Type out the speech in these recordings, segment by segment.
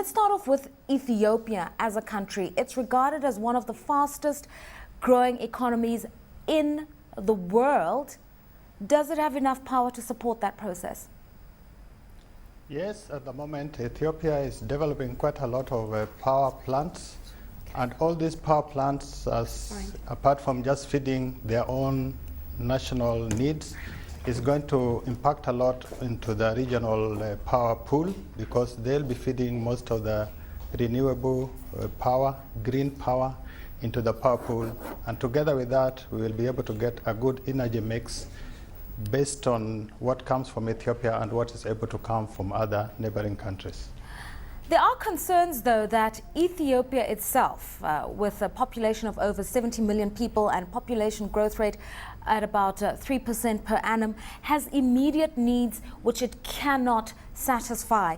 let's start off with Ethiopia as a country. It's regarded as one of the fastest growing economies in the world. Does it have enough power to support that process? Yes, at the moment Ethiopia is developing quite a lot of power plants, and all these power plants, apart from just feeding their own national needs, is going to impact a lot into the regional power pool, because they'll be feeding most of the renewable power, green power, into the power pool, and together with that we will be able to get a good energy mix based on what comes from Ethiopia and what is able to come from other neighboring countries. There are concerns, though, that Ethiopia itself, with a population of over 70 million people and population growth rate at about 3% per annum, has immediate needs which it cannot satisfy.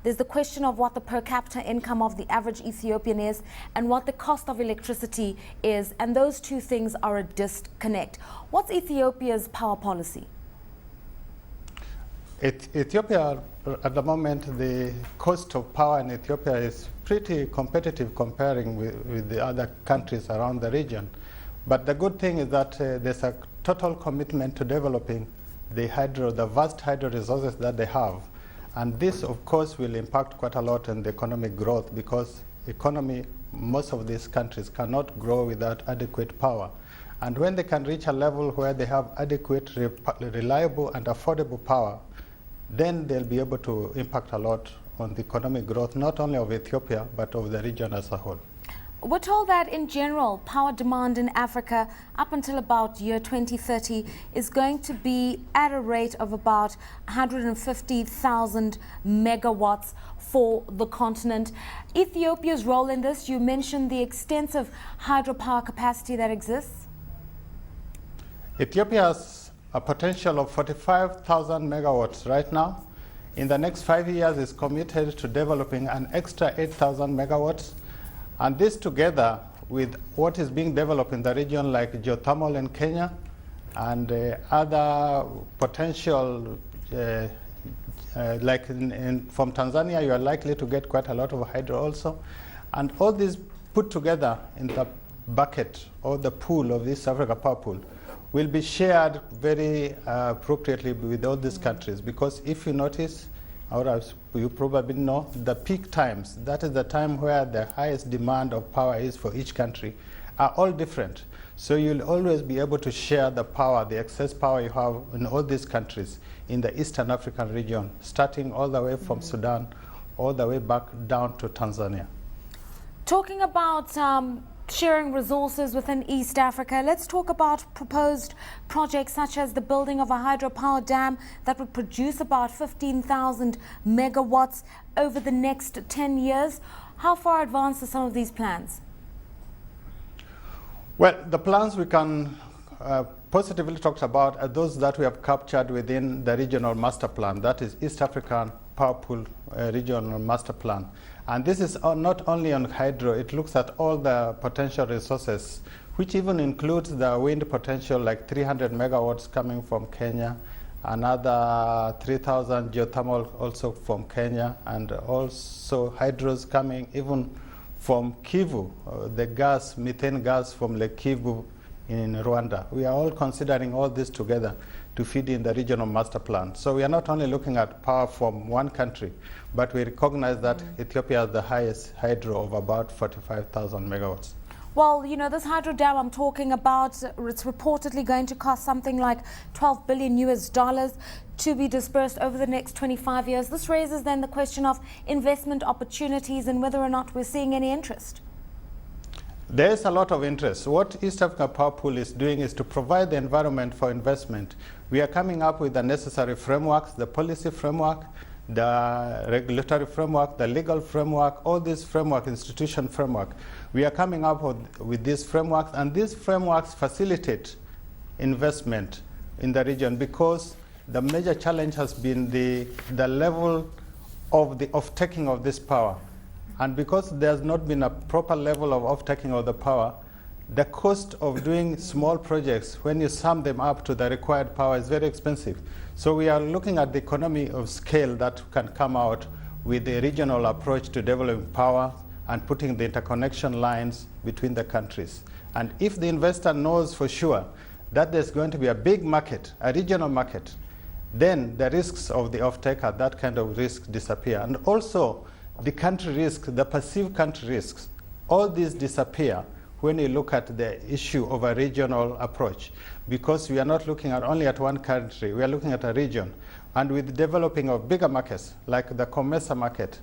There's the question of what the per capita income of the average Ethiopian is and what the cost of electricity is, and those two things are a disconnect. What's Ethiopia's power policy? Ethiopia, at the moment, the cost of power in Ethiopia is pretty competitive comparing with the other countries around the region. But the good thing is that there's a total commitment to developing the vast hydro resources that they have. And this, of course, will impact quite a lot on the economic growth, because most of these countries cannot grow without adequate power. And when they can reach a level where they have adequate, reliable, and affordable power, then they'll be able to impact a lot on the economic growth, not only of Ethiopia, but of the region as a whole. We're told that in general, power demand in Africa up until about year 2030 is going to be at a rate of about 150,000 megawatts for the continent. Ethiopia's role in this, you mentioned the extensive hydropower capacity that exists. Ethiopia has a potential of 45,000 megawatts right now. In the next 5 years, is committed to developing an extra 8,000 megawatts. And this, together with what is being developed in the region, like geothermal in Kenya and other potential, like from Tanzania, you are likely to get quite a lot of hydro also. And all these put together in the bucket or the pool of East Africa Power Pool will be shared very appropriately with all these countries, because if you notice, or as you probably know, the peak times, that is the time where the highest demand of power is for each country, are all different. So you'll always be able to share the power, the excess power you have in all these countries in the Eastern African region, starting all the way from Sudan, all the way back down to Tanzania. Talking about sharing resources within East Africa, let's talk about proposed projects such as the building of a hydropower dam that would produce about 15,000 megawatts over the next 10 years. How far advanced are some of these plans? Well, the plans we can positively talk about are those that we have captured within the regional master plan, that is East African Power Pool Regional Master Plan. And this is not only on hydro, it looks at all the potential resources, which even includes the wind potential, like 300 megawatts coming from Kenya, another 3,000 geothermal also from Kenya, and also hydros coming even from Kivu, the gas, methane gas from Lake Kivu in Rwanda. We are all considering all this together to feed in the regional master plan. So we are not only looking at power from one country, but we recognize that Ethiopia has the highest hydro of about 45,000 megawatts. Well, you know, this hydro dam I'm talking about, it's reportedly going to cost something like $12 billion to be dispersed over the next 25 years. This raises then the question of investment opportunities and whether or not we're seeing any interest. There is a lot of interest. What East Africa Power Pool is doing is to provide the environment for investment. We are coming up with the necessary frameworks, the policy framework, the regulatory framework, the legal framework, all these framework, institution framework. We are coming up with these frameworks, and these frameworks facilitate investment in the region, because the major challenge has been the level of taking of this power. And because there's not been a proper level of off-taking of the power, the cost of doing small projects, when you sum them up to the required power, is very expensive. So we are looking at the economy of scale that can come out with a regional approach to developing power and putting the interconnection lines between the countries. And if the investor knows for sure that there's going to be a big market, a regional market, then the risks of the off-taker, that kind of risk disappear. And also the country risk, the perceived country risks, all these disappear when you look at the issue of a regional approach, because we are not looking at only at one country, we are looking at a region. And with the developing of bigger markets, like the COMESA market,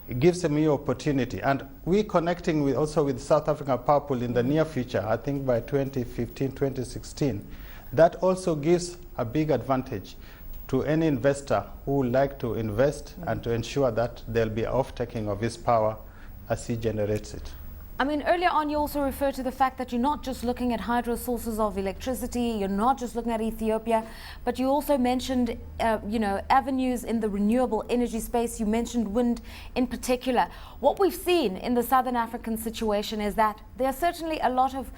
it gives them new opportunity. And we're connecting with also with South African Power Pool in the near future, I think by 2015, 2016. That also gives a big advantage to any investor who would like to invest and to ensure that there'll be off-taking of his power as he generates it. I mean, earlier on you also referred to the fact that you're not just looking at hydro sources of electricity, you're not just looking at Ethiopia, but you also mentioned, avenues in the renewable energy space. You mentioned wind in particular. What we've seen in the Southern African situation is that there are certainly a lot of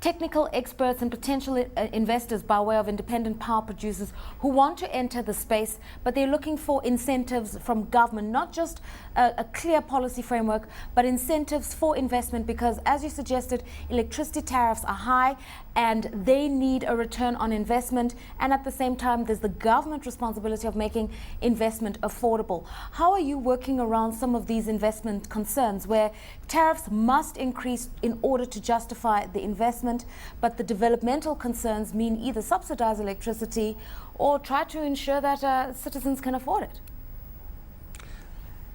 technical experts and potential investors by way of independent power producers who want to enter the space, but they're looking for incentives from government, not just a clear policy framework, but incentives for investment, because as you suggested, electricity tariffs are high and they need a return on investment, and at the same time there's the government responsibility of making investment affordable. How are you working around some of these investment concerns where tariffs must increase in order to justify the investment, but the developmental concerns mean either subsidize electricity or try to ensure that citizens can afford it?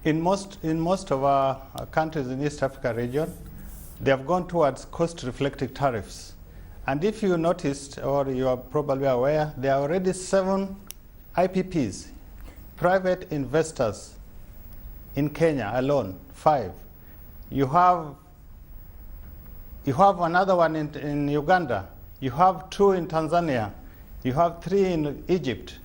In most of our countries in East Africa region, they have gone towards cost-reflective tariffs. And if you noticed, or you are probably aware, there are already 7 IPPs, private investors, in Kenya alone, 5. You have another one in Uganda. You have 2 in Tanzania. You have 3 in Egypt.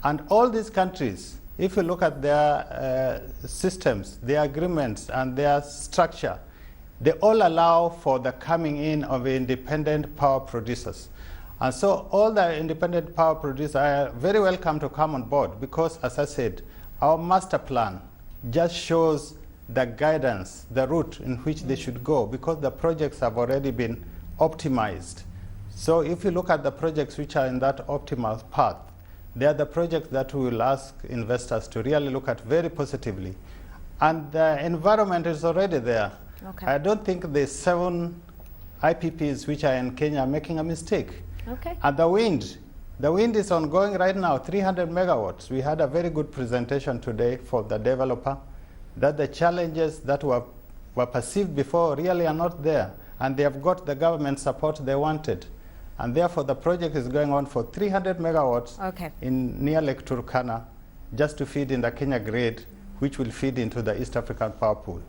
And all these countries, if you look at their systems, their agreements, and their structure, they all allow for the coming in of independent power producers. And so all the independent power producers are very welcome to come on board, because, as I said, our master plan just shows the guidance, the route in which they should go, because the projects have already been optimized. So if you look at the projects which are in that optimal path, they are the projects that we will ask investors to really look at very positively. And the environment is already there. Okay. I don't think the 7 IPPs which are in Kenya are making a mistake. Okay. And the wind is ongoing right now, 300 megawatts. We had a very good presentation today for the developer, that the challenges that were perceived before really are not there, and they have got the government support they wanted. And therefore the project is going on for 300 megawatts in near Lake Turkana, just to feed in the Kenya grid, which will feed into the East African Power Pool.